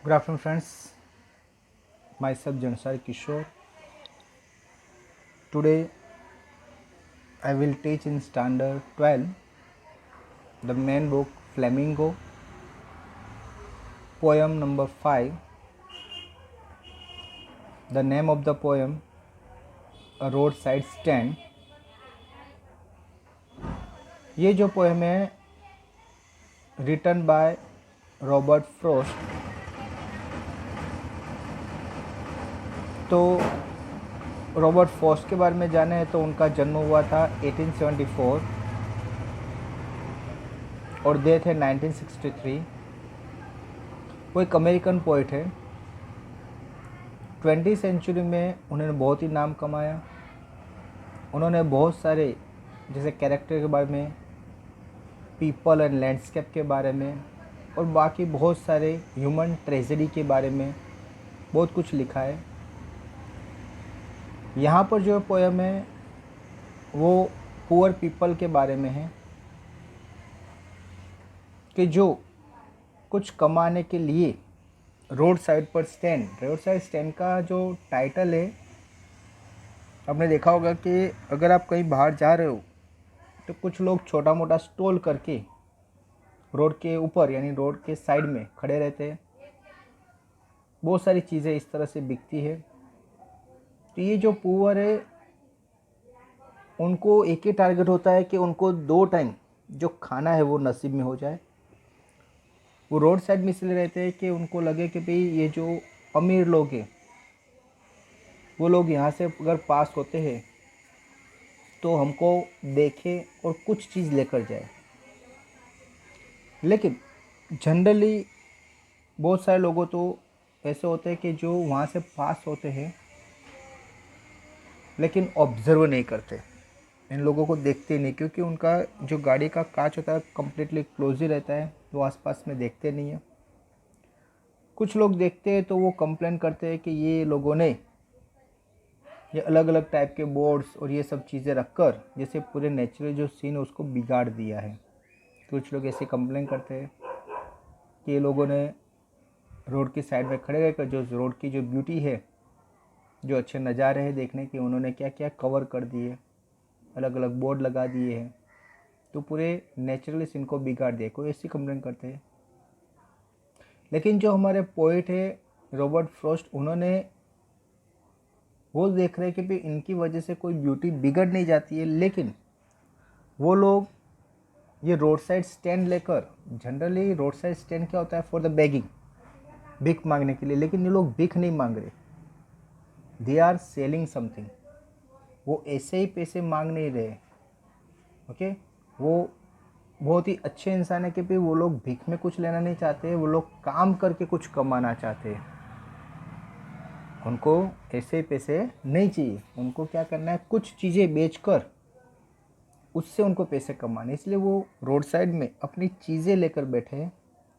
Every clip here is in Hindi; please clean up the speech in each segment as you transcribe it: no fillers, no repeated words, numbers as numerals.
Good afternoon, friends. Myself Jansar Kishore. Today, I will teach in Standard 12 the main book Flamingo, poem number 5. The name of the poem A Roadside Stand. ये जो पोएम है रिटन बाय रॉबर्ट फ्रॉस्ट। तो रॉबर्ट फ्रॉस्ट के बारे में जाने हैं तो उनका जन्म हुआ था 1874 और डेथ है 1963। वो एक अमेरिकन पोइट है। 20वीं सेंचुरी में उन्होंने बहुत ही नाम कमाया। उन्होंने बहुत सारे जैसे कैरेक्टर के बारे में, पीपल एंड लैंडस्केप के बारे में और बाकी बहुत सारे ह्यूमन ट्रेजेडी के बारे में बहुत कुछ लिखा है। यहाँ पर जो पोएम है वो पुअर पीपल के बारे में है कि जो कुछ कमाने के लिए रोड साइड स्टैंड का जो टाइटल है, आपने देखा होगा कि अगर आप कहीं बाहर जा रहे हो तो कुछ लोग छोटा मोटा स्टॉल करके रोड के ऊपर यानी रोड के साइड में खड़े रहते हैं। बहुत सारी चीज़ें इस तरह से बिकती है। तो ये जो पुअर है उनको एक ही टारगेट होता है कि उनको 2 टाइम जो खाना है वो नसीब में हो जाए। वो रोड साइड में इसलिए रहते हैं कि उनको लगे कि भाई ये जो अमीर लोग हैं वो लोग यहाँ से अगर पास होते हैं तो हमको देखे और कुछ चीज़ लेकर जाए। लेकिन जनरली बहुत सारे लोगों तो ऐसे होते हैं कि जो वहाँ से पास होते हैं लेकिन ऑब्ज़र्व नहीं करते, इन लोगों को देखते नहीं, क्योंकि उनका जो गाड़ी का कांच होता है कम्प्लीटली क्लोज ही रहता है, वो आसपास में देखते नहीं है। कुछ लोग देखते हैं तो वो कंप्लेन करते हैं कि ये लोगों ने ये अलग अलग टाइप के बोर्ड्स और ये सब चीज़ें रखकर जैसे पूरे नेचुरल जो सीन है उसको बिगाड़ दिया है। कुछ लोग ऐसे कंप्लेन करते हैं कि ये लोगों ने रोड की साइड में खड़े रहकर जो रोड की जो ब्यूटी है, जो अच्छे नज़ारे हैं देखने के, उन्होंने क्या क्या कवर कर दिए, अलग अलग बोर्ड लगा दिए हैं, तो पूरे नेचुरल सीन को बिगाड़ दिया। कोई ऐसी कंप्लेन करते हैं। लेकिन जो हमारे पोइट है रॉबर्ट फ्रॉस्ट, उन्होंने वो देख रहे हैं कि भाई इनकी वजह से कोई ब्यूटी बिगड़ नहीं जाती है, लेकिन वो लोग ये रोड साइड स्टैंड लेकर, जनरली रोड साइड स्टैंड क्या होता है फॉर द बेगिंग, भीख मांगने के लिए, लेकिन ये लोग भीख नहीं मांग रहे, दे आर सेलिंग समथिंग। वो ऐसे ही पैसे मांग नहीं रहे। ओके, वो बहुत ही अच्छे इंसान है कि भाई वो लोग भीख में कुछ लेना नहीं चाहते, वो लोग काम करके कुछ कमाना चाहते हैं। उनको ऐसे पैसे नहीं चाहिए, उनको क्या करना है, कुछ चीज़ें बेचकर उससे उनको पैसे कमाने। इसलिए वो रोड साइड में अपनी चीज़ें लेकर बैठे हैं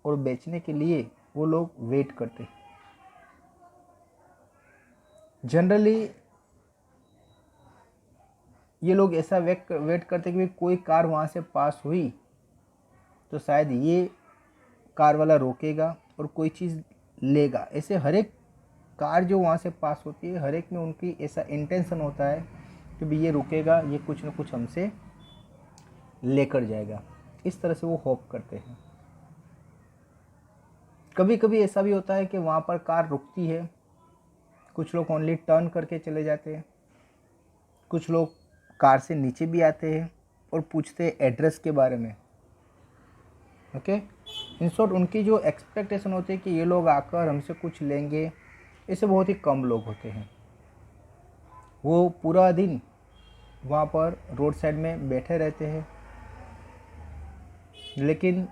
और बेचने के लिए वो लोग वेट करते हैं। जनरली ये लोग ऐसा वेट करते कि कोई कार वहाँ से पास हुई तो शायद ये कार वाला रोकेगा और कोई चीज़ लेगा। ऐसे हर एक कार जो वहाँ से पास होती है, हर एक में उनकी ऐसा इंटेंशन होता है कि भाई ये रुकेगा, ये कुछ ना कुछ हमसे लेकर जाएगा। इस तरह से वो होप करते हैं। कभी कभी ऐसा भी होता है कि वहाँ पर कार रुकती है, कुछ लोग ओनली टर्न करके चले जाते हैं, कुछ लोग कार से नीचे भी आते हैं और पूछते हैं एड्रेस के बारे में। ओके, इन शॉर्ट उनकी जो एक्सपेक्टेशन होती है कि ये लोग आकर हमसे कुछ लेंगे, ऐसे बहुत ही कम लोग होते हैं। वो पूरा दिन वहाँ पर रोड साइड में बैठे रहते हैं, लेकिन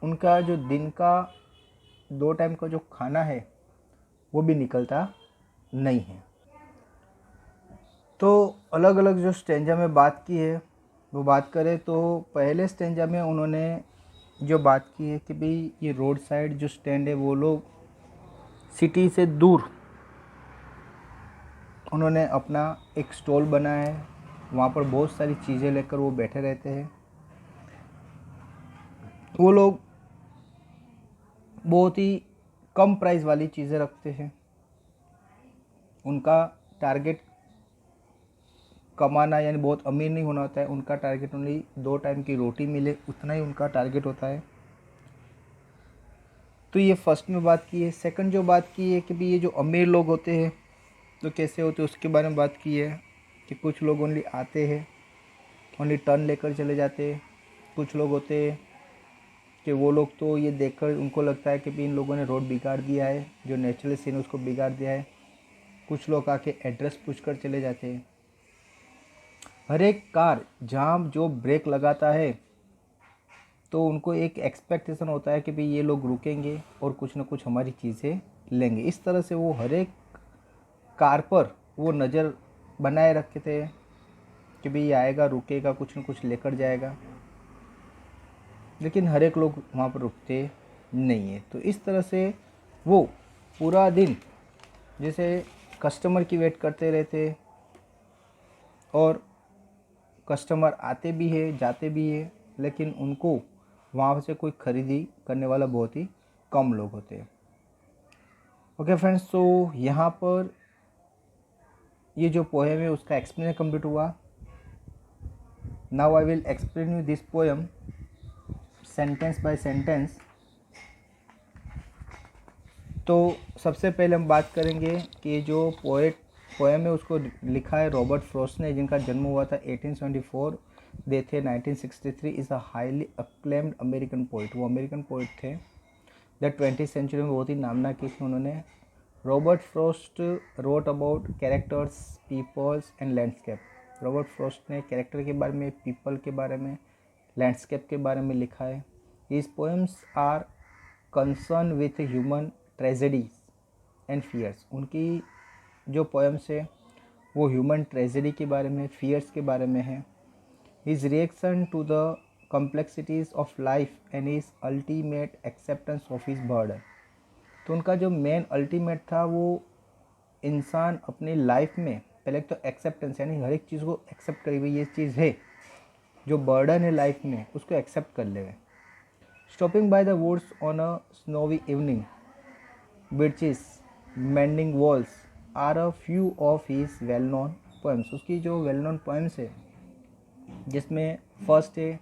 उनका जो दिन का 2 टाइम का जो खाना है वो भी निकलता नहीं है। तो अलग अलग जो स्टेंजा में बात की है वो बात करें तो पहले स्टेंजा में उन्होंने जो बात की है कि भाई ये रोड साइड जो स्टैंड है वो लोग सिटी से दूर उन्होंने अपना एक स्टॉल बनाया है, वहाँ पर बहुत सारी चीज़ें लेकर वो बैठे रहते हैं। वो लोग बहुत ही कम प्राइस वाली चीज़ें रखते हैं। उनका टारगेट कमाना यानी बहुत अमीर नहीं होना होता है, उनका टारगेट ओनली 2 टाइम की रोटी मिले, उतना ही उनका टारगेट होता है। तो ये फर्स्ट में बात की है। सेकंड जो बात की है कि भाई ये जो अमीर लोग होते हैं तो कैसे होते हैं उसके बारे में बात की है कि कुछ लोग ओनली आते हैं, ओनली टर्न लेकर चले जाते हैं। कुछ लोग होते हैं कि वो लोग तो ये देखकर उनको लगता है कि भाई इन लोगों ने रोड बिगाड़ दिया है, जो नेचुरल सीन है उसको बिगाड़ दिया है। कुछ लोग आके एड्रेस पूछकर चले जाते हैं। हर एक कार जहाँ जो ब्रेक लगाता है तो उनको एक एक्सपेक्टेशन होता है कि भाई ये लोग रुकेंगे और कुछ ना कुछ हमारी चीज़ें लेंगे। इस तरह से वो हर एक कार पर वो नज़र बनाए रखे थे कि भाई ये आएगा, रुकेगा, कुछ ना कुछ लेकर जाएगा। लेकिन हर एक लोग वहाँ पर रुकते नहीं है। तो इस तरह से वो पूरा दिन जैसे कस्टमर की वेट करते रहते और कस्टमर आते भी है जाते भी है, लेकिन उनको वहाँ से कोई ख़रीदी करने वाला बहुत ही कम लोग होते हैं। ओके फ्रेंड्स, तो यहाँ पर ये जो पोएम है उसका एक्सप्लेन कंप्लीट हुआ। Now I will explain you this poem sentence by sentence. तो सबसे पहले हम बात करेंगे कि जो पोएम है उसको लिखा है रॉबर्ट फ्रॉस्ट ने, जिनका जन्म हुआ था 1874, डेथ थे 1963। Is a highly acclaimed American poet. वो अमेरिकन पोइट थे द 20th सेंचुरी में बहुत ही नामना की थी उन्होंने। Robert Frost wrote about characters, peoples and landscape. Robert Frost ने कैरेक्टर के बारे में, पीपल के बारे में, लैंडस्केप के बारे में लिखा है। His poems are concern with human tragedies and fears. उनकी जो पोएम्स है वो ह्यूमन ट्रेजेडी के बारे में, फियर्स के बारे में है। His reaction to the complexities of life and his ultimate acceptance of his burden. तो उनका जो मेन अल्टीमेट था वो इंसान अपनी लाइफ में पहले तो एक्सेप्टेंस यानी हर एक चीज़ को एक्सेप्ट करे, ये चीज़ है, जो बर्डन है लाइफ में उसको एक्सेप्ट कर ले। Stopping by the woods on a snowy evening, birches, mending walls are a few of his well known poems. उसकी जो वेल नोन पोएम्स है जिसमें फर्स्ट है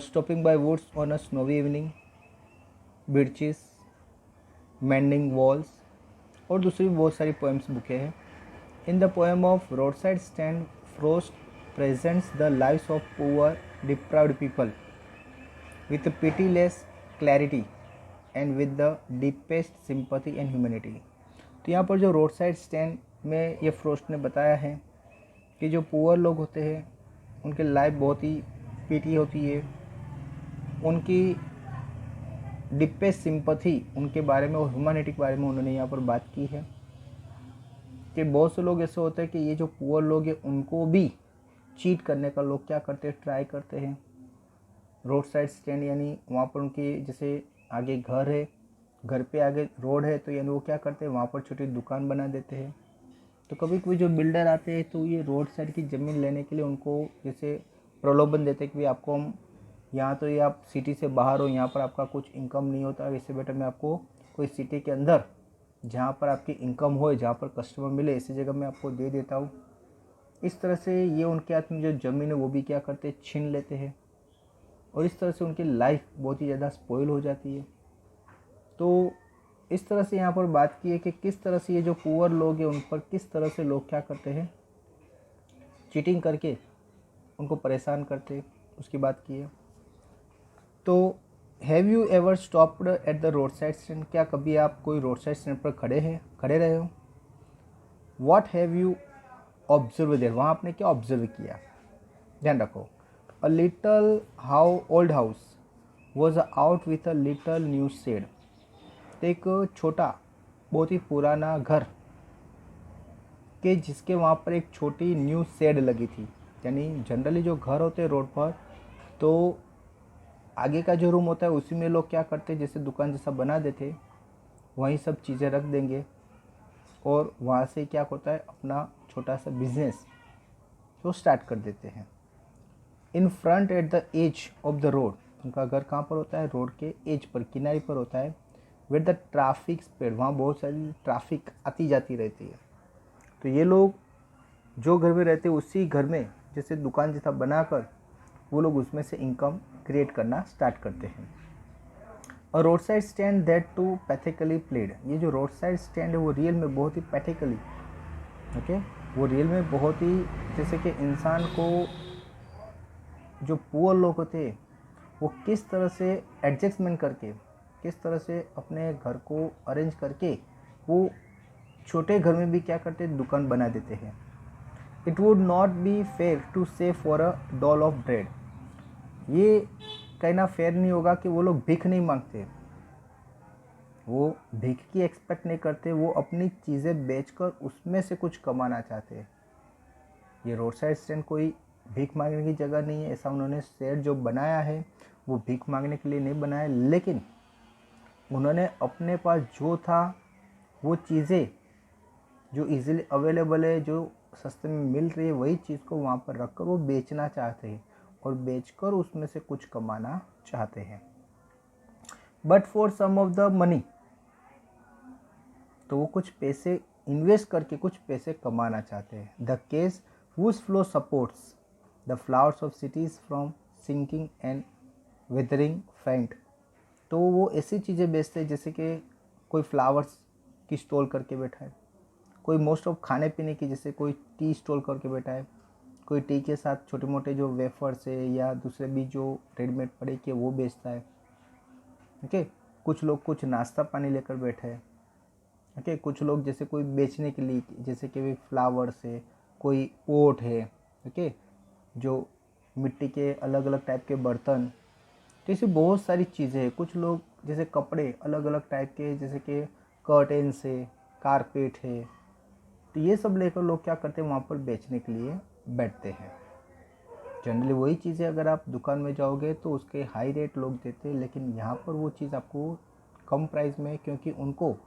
stopping by woods on a snowy evening, birches, mending walls, और दूसरी बहुत सारी पोएम्स बुके हैं। In the poem of road side stand Frost presents the lives of poor deprived people with a pitiless clarity and with the deepest sympathy and humanity। तो यहाँ पर जो रोड साइड स्टैंड में ये फ्रोस्ट ने बताया है कि जो पुअर लोग होते हैं उनके लाइफ बहुत ही पीटी होती है, उनकी डीपेस्ट सिंपथी उनके बारे में और ह्यूमैनिटी के बारे में उन्होंने यहाँ पर बात की है कि बहुत से लोग ऐसे होते हैं कि ये जो पुअर लोग हैं उनको भी चीट करने का लोग क्या करते हैं, ट्राई करते हैं। रोड साइड स्टैंड यानी वहाँ पर उनके जैसे आगे घर है, घर पे आगे रोड है, तो यानी वो क्या करते हैं वहाँ पर छोटी दुकान बना देते हैं। तो कभी कोई जो बिल्डर आते हैं तो ये रोड साइड की ज़मीन लेने के लिए उनको जैसे प्रलोभन देते हैं कि भाई आपको हम यहाँ, तो ये आप सिटी से बाहर हो, यहाँ पर आपका कुछ इनकम नहीं होता, वैसे बेटा मैं आपको कोई सिटी के अंदर जहाँ पर आपकी इनकम हो, जहाँ पर कस्टमर मिले, ऐसी जगह मैं आपको दे देता हूँ। इस तरह से ये उनके हाथ में जो ज़मीन है वो भी क्या करते हैं, छीन लेते हैं, और इस तरह से उनकी लाइफ बहुत ही ज़्यादा स्पॉइल हो जाती है। तो इस तरह से यहाँ पर बात की है कि किस तरह से ये जो पुअर लोग हैं उन पर किस तरह से लोग क्या करते हैं, चीटिंग करके उनको परेशान करते हैं, उसकी बात की है। तो have you ever stopped at the road side stand. क्या कभी आप कोई रोड साइड स्टैंड पर खड़े रहे हो। What have you observe there. वहाँ आपने क्या ऑब्जर्व किया, ध्यान रखो। A little old house was out with a little new shed. एक छोटा बहुत ही पुराना घर के जिसके वहाँ पर एक छोटी न्यू शेड लगी थी। यानी जनरली जो घर होते हैं रोड पर तो आगे का जो रूम होता है उसी में लोग क्या करते हैं, जैसे दुकान जैसा बना देते, वहीं सब चीज़ें रख देंगे और वहाँ से क्या होता है अपना छोटा सा बिजनेस तो स्टार्ट कर देते हैं। In front at the edge of the road, उनका घर कहाँ पर होता है, रोड के एज पर, किनारे पर होता है। विद द ट्रैफिक स्पीड, वहाँ बहुत सारी ट्रैफिक आती जाती रहती है। तो ये लोग जो घर में रहते हैं उसी घर में जैसे दुकान जैसा बनाकर वो लोग उसमें से इनकम क्रिएट करना स्टार्ट करते हैं। और road side stand that too pathetically played, ये जो रोड साइड स्टैंड है वो रियल में बहुत ही पैथिकली, ओके, वो रियल में बहुत ही जैसे कि इंसान को, जो पुअर लोग होते हैं वो किस तरह से एडजस्टमेंट करके, किस तरह से अपने घर को अरेंज करके वो छोटे घर में भी क्या करते हैं, दुकान बना देते हैं। It would not be fair to say for a doll of bread, ये कहना फेयर नहीं होगा कि वो लोग भीख नहीं मांगते, वो भीख की एक्सपेक्ट नहीं करते, वो अपनी चीज़ें बेचकर उसमें से कुछ कमाना चाहते हैं। ये रोड साइड स्टैंड कोई भीख मांगने की जगह नहीं है, ऐसा उन्होंने शेड जो बनाया है वो भीख मांगने के लिए नहीं बनाया, लेकिन उन्होंने अपने पास जो था वो चीज़ें जो इजीली अवेलेबल है, जो सस्ते में मिल रही है, वही चीज़ को वहाँ पर रखकर वो बेचना चाहते हैं और बेचकर उसमें से कुछ कमाना चाहते हैं। But for some of the money, तो वो कुछ पैसे इन्वेस्ट करके कुछ पैसे कमाना चाहते हैं। The case whose flow supports the flowers of cities from sinking and withering faint, तो वो ऐसी चीज़ें बेचते हैं जैसे कि कोई फ्लावर्स की स्टॉल करके बैठा है, कोई मोस्ट ऑफ खाने पीने की, जैसे कोई टी स्टॉल करके बैठा है, कोई टी के साथ छोटे मोटे जो वेफर्स है या दूसरे भी जो रेडीमेड पड़े के वो बेचता है, ओके। कुछ लोग कुछ नाश्ता पानी लेकर बैठे हैं, ओके। कुछ लोग जैसे कोई बेचने के लिए, जैसे कि भी फ्लावर्स है, कोई पोट है, ओके, जो मिट्टी के अलग अलग टाइप के बर्तन, तो ऐसी बहुत सारी चीज़ें हैं। कुछ लोग जैसे कपड़े अलग अलग टाइप के, जैसे कि कर्टेन्स है, कारपेट है, तो ये सब लेकर लोग क्या करते हैं, वहाँ पर बेचने के लिए बैठते हैं। जनरली वही चीज़ें अगर आप दुकान में जाओगे तो उसके हाई रेट लोग देते हैं, लेकिन यहाँ पर वो चीज़ आपको कम प्राइस में, क्योंकि उनको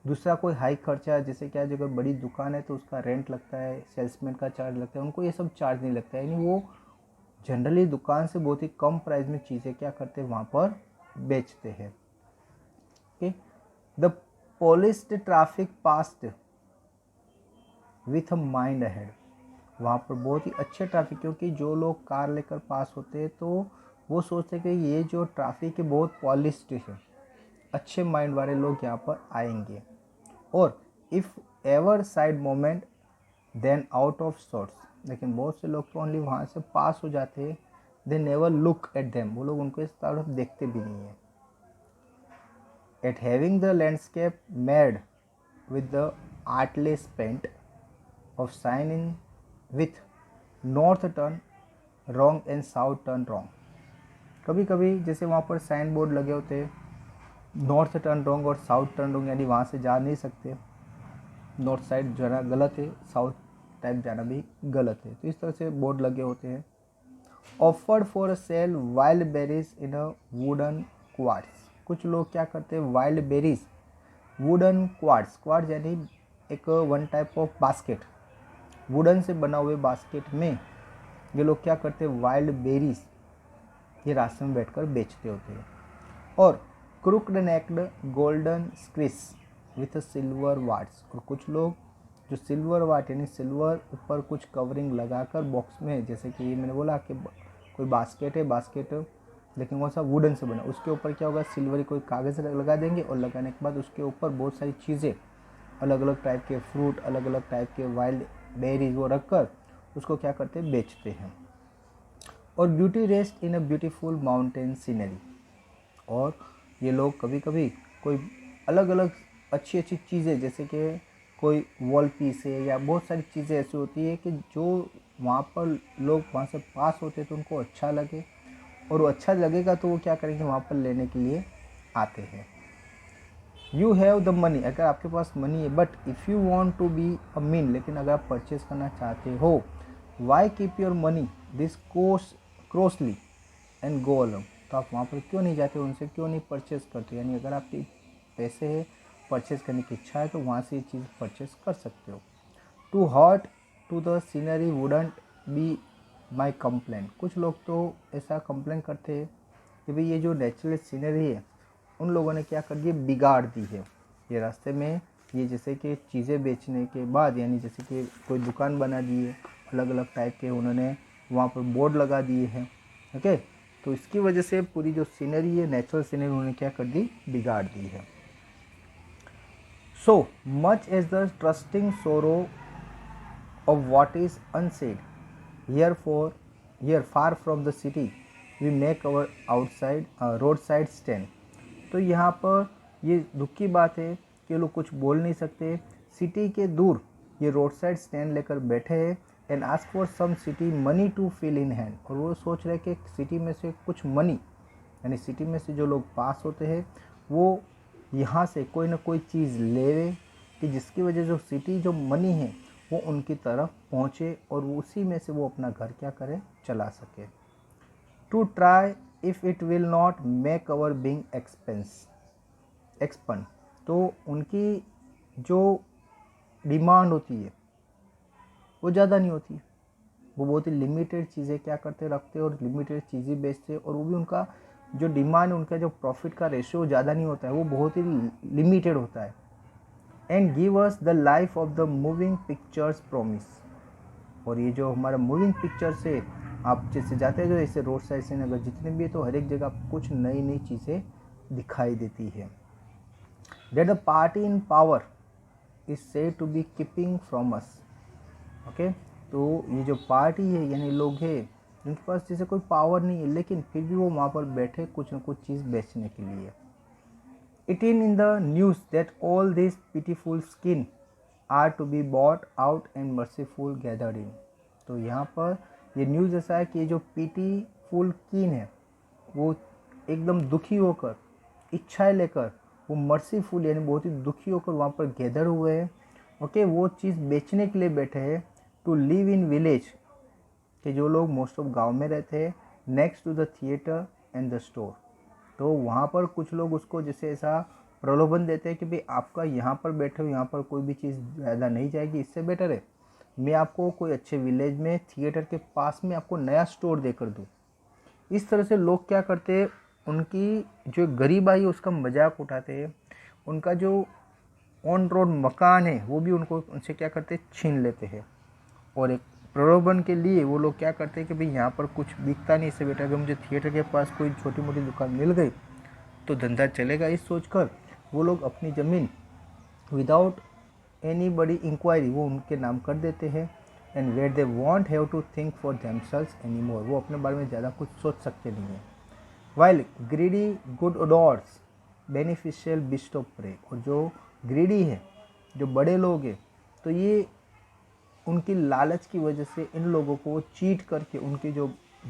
दूसरा कोई हाई खर्चा, जैसे क्या अगर बड़ी दुकान है तो उसका रेंट लगता है, सेल्समैन का चार्ज लगता है, उनको ये सब चार्ज नहीं लगता है, यानी वो जनरली दुकान से बहुत ही कम प्राइस में चीज़ें क्या करते हैं, वहाँ पर बेचते हैं। Okay, the polished traffic past with a mind ahead, वहाँ पर बहुत ही अच्छे ट्रैफिक, क्योंकि जो लोग कार लेकर पास होते हैं तो वो सोचते हैं कि ये जो ट्रैफिक है बहुत पॉलिश्ड है, अच्छे माइंड वाले लोग यहाँ पर आएंगे। और if ever side moment then out of sorts, लेकिन बहुत से लोग तो ओनली वहाँ से पास हो जाते हैं, they never look at them, वो लोग उनको इस तरफ देखते भी नहीं है। At having the landscape made with the artless paint of sign in with north turn wrong and south turn wrong, कभी कभी जैसे वहाँ पर साइन बोर्ड लगे होते हैं, नॉर्थ टर्न रॉन्ग और साउथ टर्न रॉन्ग, यानी वहाँ से जा नहीं सकते, नॉर्थ साइड जाना गलत है, साउथ टाइप जाना भी गलत है, तो इस तरह से बोर्ड लगे होते हैं। Offered for sale wild berries in a wooden quartz, कुछ लोग क्या करते हैं, wild berries wooden quartz, quartz यानी एक one type of basket, wooden से बना हुए बास्केट में ये लोग क्या करते हैं, वाइल्ड बेरीज ये रास्ते में बैठकर बेचते होते हैं। और crooked necked golden screws with silver watts, और कुछ लोग जो सिल्वर वाट यानी सिल्वर ऊपर कुछ कवरिंग लगाकर बॉक्स में, जैसे कि मैंने बोला कि कोई बास्केट है, बास्केट लेकिन वो सा वुडन से बना, उसके ऊपर क्या होगा, सिल्वर कोई कागज़ लगा देंगे, और लगाने के बाद उसके ऊपर बहुत सारी चीज़ें, अलग अलग टाइप के फ्रूट, अलग अलग टाइप के वाइल्ड बेरीज वो रखकर उसको क्या करते हैं, बेचते हैं। और beauty rest in a beautiful mountain scenery, और ये लोग कभी कभी कोई अलग अलग अच्छी अच्छी चीज़ें, जैसे कि कोई वॉल पीस है या बहुत सारी चीज़ें ऐसी होती है कि जो वहाँ पर लोग वहाँ से पास होते तो उनको अच्छा लगे, और वो अच्छा लगेगा तो वो क्या करेंगे, वहाँ पर लेने के लिए आते हैं। यू हैव द मनी, अगर आपके पास मनी है, but if you want to be a mean, लेकिन अगर आप परचेज करना चाहते हो, why keep your money this crossly and go along, तो आप वहाँ पर क्यों नहीं जाते, उनसे क्यों नहीं परचेज करते, यानी अगर आपके पैसे है, परचेज करने की इच्छा है, तो वहाँ से ये चीज़ परचेज कर सकते हो। To hurt to the scenery wouldn't be my complain, कुछ लोग तो ऐसा कंप्लेन करते हैं कि भाई ये जो नेचुरल सीनरी है उन लोगों ने क्या कर दिया, बिगाड़ दी है। ये रास्ते में ये जैसे कि चीज़ें बेचने के बाद, यानी जैसे कि कोई दुकान बना दी है, अलग अलग टाइप के उन्होंने वहाँ पर बोर्ड लगा दिए हैं। ओके, तो इसकी वजह से पूरी जो सीनरी है, नेचुरल सीनरी, उन्होंने क्या कर दी, बिगाड़ दी है। So much as the trusting sorrow of what is unsaid. Here far from the city, we make our roadside stand. तो यहाँ पर ये दुख की बात है कि लोग कुछ बोल नहीं सकते। सिटी के दूर ये रोड साइड स्टैंड लेकर बैठे हैं and ask for some city money to fill in hand, और वो सोच रहे कि सिटी में से कुछ मनी, यानी सिटी में से जो लोग पास होते हैं वो यहाँ से कोई ना कोई चीज़ ले रहे, कि जिसकी वजह जो सिटी जो मनी है वो उनकी तरफ पहुँचे और उसी में से वो अपना घर क्या करें, चला सके। To try if it will not make our being expense, तो उनकी जो डिमांड होती है वो ज़्यादा नहीं होती है, वो बहुत ही लिमिटेड चीज़ें क्या करते रखते और लिमिटेड चीज़ें बेचते, और वो भी उनका जो डिमांड, उनका जो प्रॉफिट का रेशियो ज़्यादा नहीं होता है, वो बहुत ही लिमिटेड होता है। And give us the life of the moving pictures promise, और ये जो हमारा मूविंग पिक्चर से आप जैसे जाते हैं, जो ऐसे रोड साइड से अगर जितने भी है, तो हर एक जगह कुछ नई नई चीज़ें दिखाई देती है। That the party in power is said to be keeping from us. Okay, तो ये जो पार्टी है, यानी लोग हैं जिनके पास जैसे कोई पावर नहीं है, लेकिन फिर भी वो वहाँ पर बैठे कुछ न कुछ चीज़ बेचने के लिए। It in the news that all these pitiful skin are to be bought out and merciful gathered in. तो यहाँ पर ये न्यूज़ ऐसा है कि ये जो pitiful kin है वो एकदम दुखी होकर, इच्छाएं लेकर, वो मर्सीफुल यानी बहुत ही दुखी होकर वहाँ पर गैदर हुए हैं। ओके, वो चीज़ बेचने के लिए बैठे हैं। टू लिव इन विलेज, कि जो लोग मोस्ट ऑफ गांव में रहते हैं, next to the theatre and the store, तो वहाँ पर कुछ लोग उसको जैसे ऐसा प्रलोभन देते हैं कि भाई आपका यहाँ पर बैठे हो, यहाँ पर कोई भी चीज़ ज़्यादा नहीं जाएगी, इससे बेटर है मैं आपको कोई अच्छे विलेज में थिएटर के पास में आपको नया स्टोर देकर दूँ। इस तरह से लोग क्या करते हैं, उनकी जो गरीबाई है उसका मजाक उठाते हैं, उनका जो ऑन रोड मकान है वो भी उनसे क्या करते हैं, छीन लेते हैं, और एक प्रलोभन के लिए वो लोग क्या करते हैं कि भाई यहाँ पर कुछ बिकता नहीं, इससे बेटा अगर मुझे थिएटर के पास कोई छोटी मोटी दुकान मिल गई तो धंधा चलेगा, इस सोचकर वो लोग अपनी ज़मीन विदाउट एनी बड़ी इंक्वायरी वो उनके नाम कर देते हैं। And where they won't have to think for themselves any more, वो अपने बारे में ज़्यादा कुछ सोच सकते नहीं हैं। While greedy good odours beneficial beast of prey, और जो ग्रीडी है, जो बड़े लोग हैं, तो ये उनकी लालच की वजह से इन लोगों को वो चीट करके उनकी जो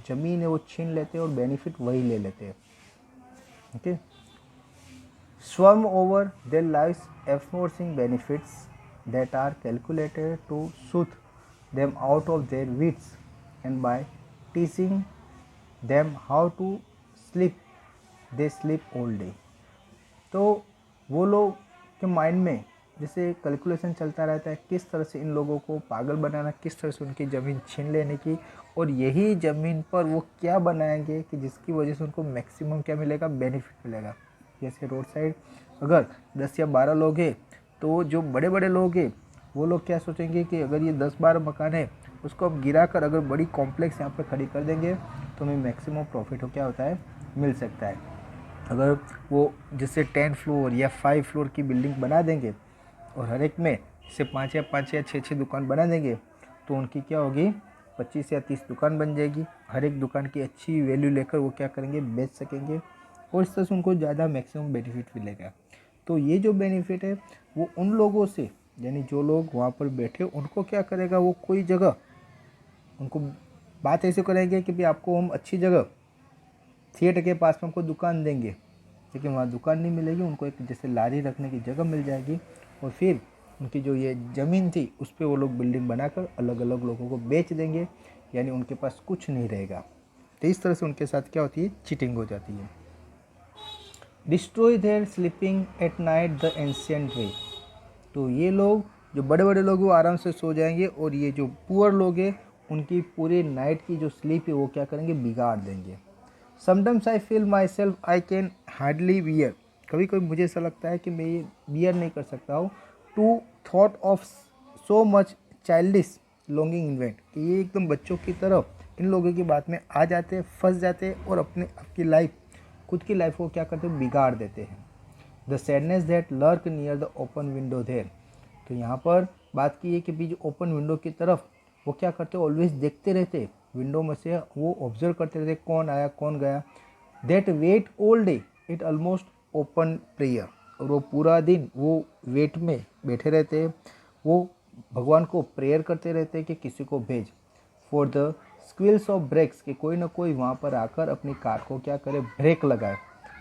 ज़मीन है वो छीन लेते हैं और बेनिफिट वही ले लेते हैं। Okay, swarm over their lives enforcing benefits that are calculated to soothe them out of their wits and by teaching them how to sleep they sleep all day. तो वो लोग के माइंड में जैसे कैलकुलेशन चलता रहता है किस तरह से इन लोगों को पागल बनाना, किस तरह से उनकी ज़मीन छीन लेने की, और यही ज़मीन पर वो क्या बनाएंगे कि जिसकी वजह से उनको मैक्सिमम क्या मिलेगा, बेनिफिट मिलेगा। जैसे रोड साइड अगर 10 या 12 लोग हैं, तो जो बड़े बड़े लोग हैं वो लोग क्या सोचेंगे कि अगर ये 10-12 मकान है उसको अब गिरा कर अगर बड़ी कॉम्प्लेक्स यहाँ पर खड़ी कर देंगे तो हमें मैक्सिमम प्रॉफिट हो क्या होता है, मिल सकता है। अगर वो जैसे 10 फ्लोर या 5 फ्लोर की बिल्डिंग बना देंगे और हर एक में से 5 या 6 दुकान बना देंगे तो उनकी क्या होगी, 25 या 30 दुकान बन जाएगी। हर एक दुकान की अच्छी वैल्यू लेकर वो क्या करेंगे, बेच सकेंगे, और इस तरह से उनको ज़्यादा मैक्सिमम बेनिफिट मिलेगा। तो ये जो बेनिफिट है वो उन लोगों से, यानी जो लोग वहाँ पर बैठे उनको क्या करेगा, वो कोई जगह उनको बात ऐसे करेंगे कि भाई आपको हम अच्छी जगह थिएटर के पास में हमको दुकान देंगे, लेकिन वहाँ दुकान नहीं मिलेगी, उनको एक जैसे लारी रखने की जगह मिल जाएगी, और फिर उनकी जो ये ज़मीन थी उस पर वो लोग बिल्डिंग बनाकर अलग अलग लोगों को बेच देंगे, यानी उनके पास कुछ नहीं रहेगा। तो इस तरह से उनके साथ क्या होती है, चीटिंग हो जाती है। Destroy their sleeping at night the ancient way, तो ये लोग जो बड़े बड़े लोग वो आराम से सो जाएंगे, और ये जो पुअर लोग हैं उनकी पूरे नाइट की जो स्लीप है वो क्या करेंगे, बिगाड़ देंगे। Sometimes I feel my self I can hardly wear कभी कभी मुझे ऐसा लगता है कि मैं ये बियर नहीं कर सकता हूँ to thought of so much childish longing invent, कि ये एकदम बच्चों की तरफ इन लोगों की बात में आ जाते हैं, फंस जाते हैं और अपने आपकी लाइफ, खुद की लाइफ को क्या करते हैं, बिगाड़ देते हैं। The sadness that lurk near the open window there, तो यहाँ पर बात की है कि भी जो ओपन विंडो की तरफ वो क्या करते, ऑलवेज देखते रहते, विंडो में से वो ऑब्जर्व करते रहते कौन आया कौन गया। That wait all day it almost open prayer, और वो पूरा दिन वो वेट में बैठे रहते हैं, वो भगवान को प्रेयर करते रहते हैं कि किसी को भेज। फॉर द स्क्विल्स ऑफ ब्रेक्स, कि कोई ना कोई वहाँ पर आकर अपनी कार को क्या करे, ब्रेक लगाए।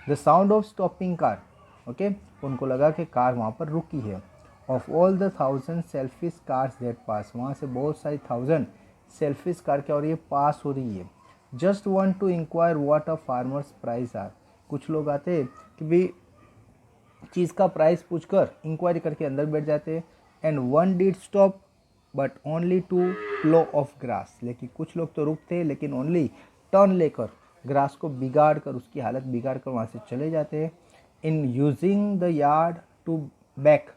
The sound of stopping car, okay, उनको लगा कि कार वहाँ पर रुकी है। Of all the 1000 selfish cars that pass, वहाँ से बहुत सारी 1000 सेल्फिश कार क्या हो रही है, पास हो रही है। Just want to inquire what a farmers price are, कुछ लोग आते हैं कि भाई चीज़ का प्राइस पूछकर इंक्वायरी करके अंदर बैठ जाते हैं। And one did stop but only to plough of grass, लेकिन कुछ लोग तो रुकते लेकिन ओनली टर्न लेकर ग्रास को बिगाड़ कर, उसकी हालत बिगाड़ कर वहाँ से चले जाते हैं। In using the yard to back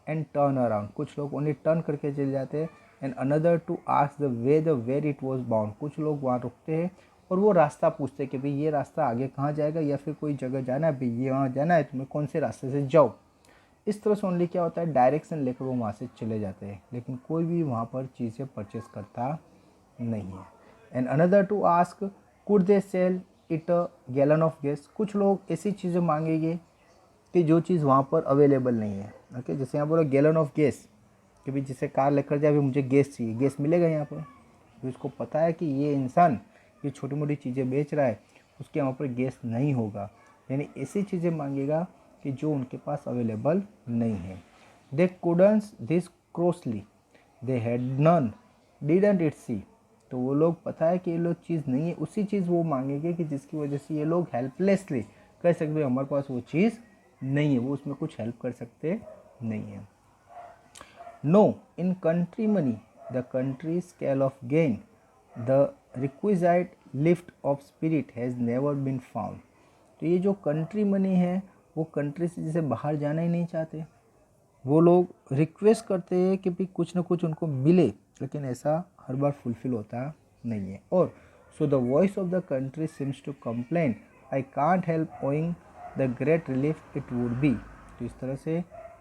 and turn around, कुछ लोग ओनली टर्न करके चले जाते हैं। And another to ask the where it was bound, कुछ लोग वहाँ रुकते हैं और वो रास्ता पूछते हैं कि भाई ये रास्ता आगे कहाँ जाएगा, या फिर कोई जगह जाना है, भाई ये वहाँ जाना है, तुम्हें कौन से रास्ते से जाओ। इस तरह से ओनली क्या होता है, डायरेक्शन लेकर वो वहाँ से चले जाते हैं, लेकिन कोई भी वहाँ पर चीज़ें परचेस करता नहीं है। And another to ask could they sell it a gallon of gas, कुछ लोग ऐसी चीज़ें मांगेंगे कि जो चीज़ वहाँ पर अवेलेबल नहीं है। ओके, जैसे यहाँ बोला गैलन ऑफ गैस, कि भाई जिसे कार लेकर जाए, मुझे गैस चाहिए, गैस मिलेगा यहाँ पर। तो इसको पता है कि ये इंसान ये छोटी मोटी चीज़ें बेच रहा है, उसके वहाँ पर गैस नहीं होगा, यानी ऐसी चीज़ें मांगेगा कि जो उनके पास अवेलेबल नहीं है। They couldn't this crossly they had none didn't it see, तो वो लोग पता है कि ये लोग चीज़ नहीं है, उसी चीज़ वो मांगेंगे कि जिसकी वजह से ये लोग हेल्पलेसली कह सकते हैं हमारे पास वो चीज़ नहीं है, वो उसमें कुछ हेल्प कर सकते नहीं है। No, in country money the country scale of gain the requisite lift of spirit has never been found, तो ये जो कंट्री मनी है वो कंट्री से जैसे बाहर जाना ही नहीं चाहते, वो लोग रिक्वेस्ट करते हैं कि भाई कुछ ना कुछ उनको मिले, लेकिन ऐसा हर बार फुलफिल होता नहीं है। और so the voice of the country CIMS to complain I can't help owing the great relief it would be, तो इस तरह से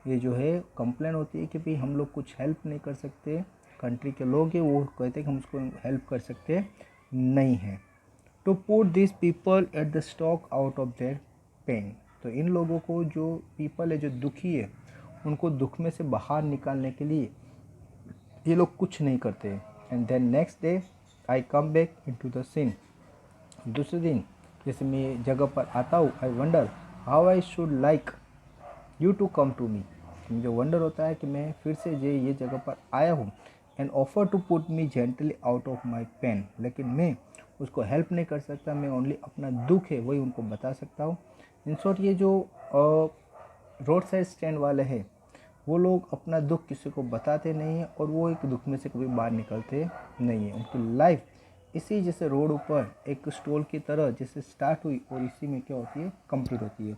ये जो है कंप्लेन होती है कि भाई हम लोग कुछ हेल्प नहीं कर सकते, कंट्री के लोग हैं वो कहते हैं कि हम उसको हेल्प कर सकते नहीं हैं। To put this people at the stock out of their pain, तो इन लोगों को जो पीपल है जो दुखी है उनको दुख में से बाहर निकालने के लिए ये लोग कुछ नहीं करते। And then next day I come back into the scene, दूसरे दिन जैसे मैं जगह पर आता हूँ, I wonder how I should like you to come to me, मुझे वंडर होता है कि मैं फिर से ये जगह पर आया हूँ। And offer to put me gently out of my pain, लेकिन मैं उसको हेल्प नहीं कर सकता, मैं ओनली अपना दुख है वही उनको बता सकता हूँ। इन शॉर्ट ये जो रोड साइड स्टैंड वाले हैं वो लोग अपना दुख किसी को बताते नहीं हैं और वो एक दुख में से कभी बाहर निकलते नहीं हैं। उनकी लाइफ इसी जैसे रोड ऊपर एक स्टॉल की तरह जैसे स्टार्ट हुई और इसी में क्या होती है, कंप्लीट होती है।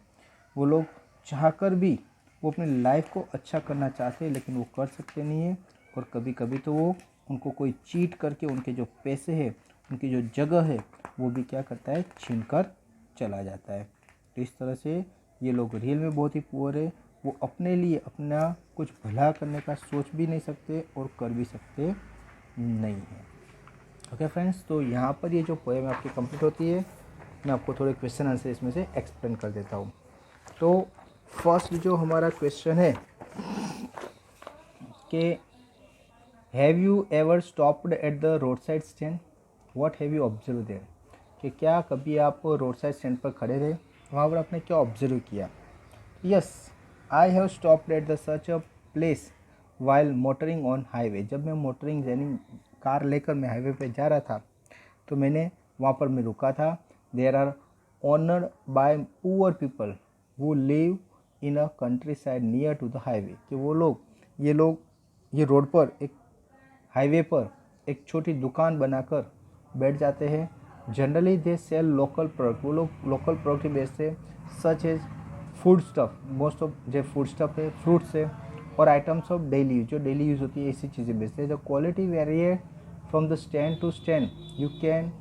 वो लोग चाहकर भी वो अपनी लाइफ को अच्छा करना चाहते हैं लेकिन वो कर सकते नहीं है, और कभी कभी तो वो उनको कोई चीट करके उनके जो पैसे हैं, उनकी जो जगह है वो भी क्या करता है, छीन कर चला जाता है। तो इस तरह से ये लोग रियल में बहुत ही पुअर है, वो अपने लिए अपना कुछ भला करने का सोच भी नहीं सकते और कर भी सकते नहीं है। ओके फ्रेंड्स, तो यहाँ पर ये जो पोएम आपकी कंप्लीट होती है, मैं आपको थोड़े क्वेश्चन आंसर इसमें से एक्सप्लेन कर देता हूँ। तो फर्स्ट जो हमारा क्वेश्चन है कि have you ever stopped at the road side stand, what have you observe there, कि क्या कभी आप रोड साइड स्टैंड पर खड़े रहे, वहाँ पर आपने क्या ऑब्जर्व किया। Yes, I have stopped at the such a place while motoring on highway, जब मैं मोटरिंग यानी कार लेकर मैं हाईवे पे जा रहा था तो मैंने वहाँ पर मैं रुका था। There are honoured by poor people who live in a countryside near to the highway, कि वो लोग ये रोड पर एक हाईवे पर एक छोटी दुकान बनाकर बैठ जाते हैं। Generally they sell local product, वो लोग लोकल प्रोडक्ट ही बेचते हैं, such as food stuff, most of जो फूड स्टफ है, फ्रूट्स है, और आइटम्स ऑफ डेली यूज, जो डेली यूज़ होती है ऐसी चीज़ें बेचते हैं। The quality variate from the stand to stand, you can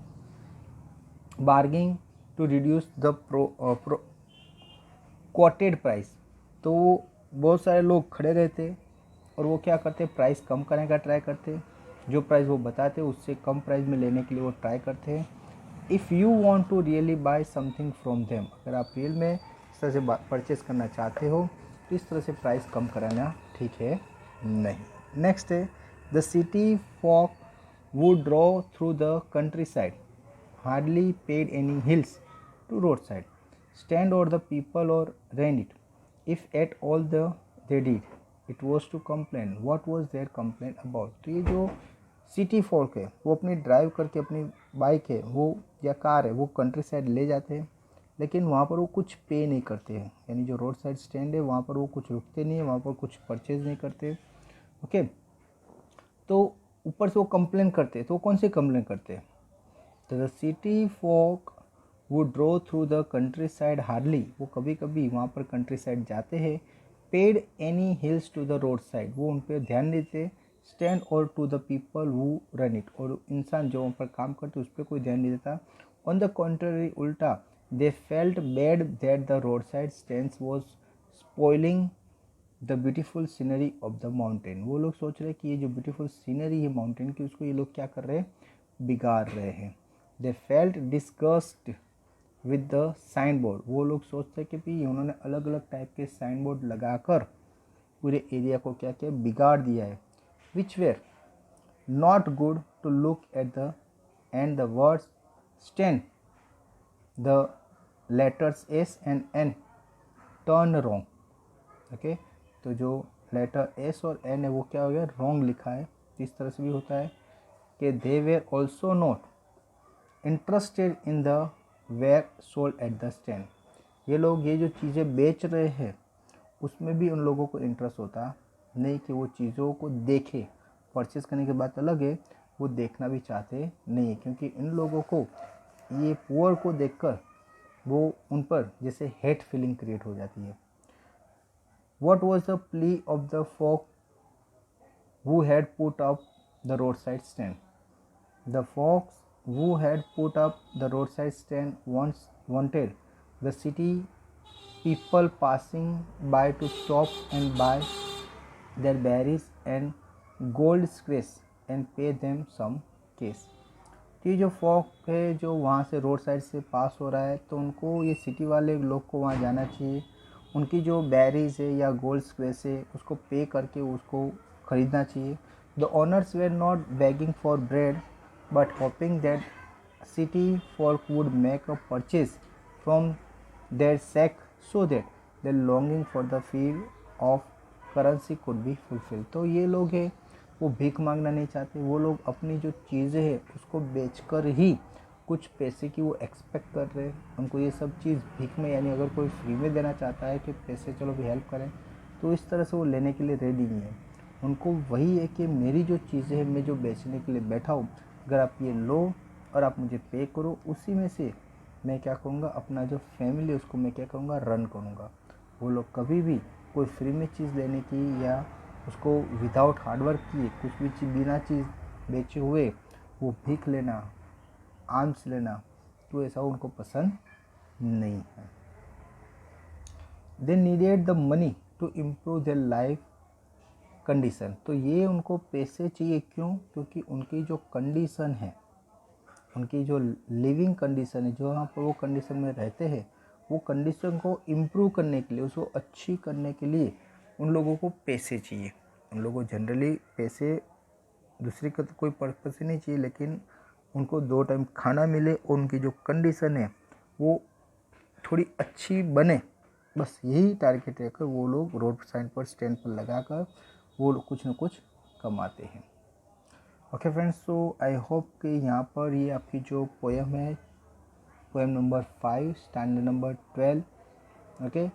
bargaining to reduce the quoted price. तो बहुत सारे लोग खड़े रहते और वो क्या करते, प्राइस कम करने का ट्राई करते, जो प्राइस वो बताते उससे कम प्राइस में लेने के लिए वो ट्राई करते हैं। If you want to really buy something from them, अगर आप रियल में इस तरह से परचेस करना चाहते हो तो इस तरह से प्राइस कम कराना ठीक है नहीं। नेक्स्ट है the city folk would draw through the country side, hardly paid any hills to road side, stand or the people or rent it. If at all they did, it was to complain. What was their complaint about? तो ये जो सिटी फोक है वो अपनी ड्राइव करके अपनी बाइक है वो या कार है वो कंट्री साइड ले जाते हैं, लेकिन वहाँ पर वो कुछ पे नहीं करते हैं। यानी जो रोड साइड स्टैंड है वहाँ पर वो कुछ रुकते नहीं है, वहाँ पर कुछ परचेज नहीं करते। ओके, तो ऊपर से वो कंप्लेन करते, तो कौन सी कंप्लेन करते हैं? तो द सिटी फोक वो drew through the country side hardly, वो कभी कभी वहाँ पर कंट्री साइड जाते हैं। Paid any hills to the road side, वो उन पर ध्यान देते। Stand or to the people who run it, और इंसान जो वहाँ पर काम करते उस पर कोई ध्यान नहीं देता। ऑन द कॉन्ट्ररी उल्टा, they felt bad that the road side stands was spoiling the beautiful scenery of the mountain. वो लोग सोच रहे हैं कि ये जो ब्यूटीफुल सीनरी है माउंटेन की उसको ये लोग क्या कर रहे हैं, बिगाड़ रहे हैं। They felt disgusted with the sign board, वो लोग सोचते हैं कि भी उन्होंने अलग अलग टाइप के साइन बोर्ड लगाकर पूरे एरिया को क्या किया, बिगाड़ दिया है। Which were not good to look at the end the words stand the letters S and N turn wrong. Okay, तो जो लेटर एस और एन है वो क्या हो गया, रॉन्ग लिखा है। इस तरह से भी होता है कि they were also not interested in the ware sold at the stand, ये लोग ये जो चीज़ें बेच रहे हैं उसमें भी उन लोगों को इंटरेस्ट होता नहीं कि वो चीज़ों को देखे। परचेस करने के बाद अलग है, वो देखना भी चाहते नहीं है, क्योंकि इन लोगों को ये पुअर को देखकर वो उन पर जैसे हेट फीलिंग क्रिएट हो जाती है। What was the plea of the folk who had put up the roadside stand? The folks who had put up the roadside stand once wanted the city people passing by to stop and buy their berries and gold scraps and pay them some cash। कि जो फॉक है जो वहाँ से रोड साइड से पास हो रहा है तो उनको ये सिटी वाले लोग को वहाँ जाना चाहिए, उनकी जो बैरीज है या गोल्ड स्क्वेस है उसको पे करके उसको ख़रीदना चाहिए। The owners were not begging for bread but hoping that city folk would make a purchase from their sack so that their longing for the fear of currency could be fulfilled। तो ये लोग हैं वो भीख मांगना नहीं चाहते, वो लोग अपनी जो चीज़ें हैं उसको बेचकर ही कुछ पैसे की वो एक्सपेक्ट कर रहे हैं। उनको ये सब चीज़ भीख में, यानी अगर कोई फ्री में देना चाहता है कि पैसे चलो भी हेल्प करें, तो इस तरह से वो लेने के लिए रेडी नहीं है। उनको वही है कि मेरी जो चीज़ें हैं मैं जो बेचने के लिए बैठा हूँ, अगर आप ये लो और आप मुझे पे करो, उसी में से मैं क्या करूँगा, अपना जो फैमिली उसको मैं क्या करूँगा, रन करूँगा। वो लोग कभी भी कोई फ्री में चीज़ लेने की या उसको विदाउट हार्डवर्क किए कुछ भी चीज़ बिना चीज़ बेचे हुए वो भीख लेना, आर्म्स लेना, तो ऐसा उनको पसंद नहीं है। They needed the money to improve their life condition, तो ये उनको पैसे चाहिए, क्यों? क्योंकि उनकी जो कंडीशन है, उनकी जो लिविंग कंडीशन है, जो वहाँ पर वो कंडीशन में रहते हैं, वो कंडीशन को इम्प्रूव करने के लिए, उसको अच्छी करने के लिए उन लोगों को पैसे चाहिए। उन लोगों को जनरली पैसे दूसरी का तो कोई पर्पस ही नहीं चाहिए, लेकिन उनको 2 टाइम खाना मिले और उनकी जो कंडीशन है वो थोड़ी अच्छी बने, बस यही टारगेट रहकर वो लोग रोड साइड पर स्टैंड पर लगाकर वो लोग कुछ न कुछ कमाते हैं। Okay friends, so I hope कि यहाँ पर ये आपकी जो पोएम है, poem number 5 standard number 12, okay,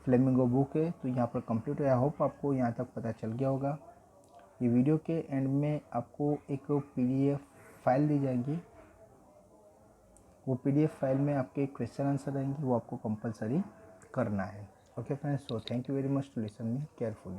flamingo book है, तो यहाँ पर कंप्लीट है। आई होप आपको यहाँ तक पता चल गया होगा। ये वीडियो के एंड में आपको एक PDF फाइल दी जाएगी, वो PDF फाइल में आपके क्वेश्चन आंसर रहेंगे, वो आपको कंपलसरी करना है। Okay friends, so thank you very much to listen me carefully.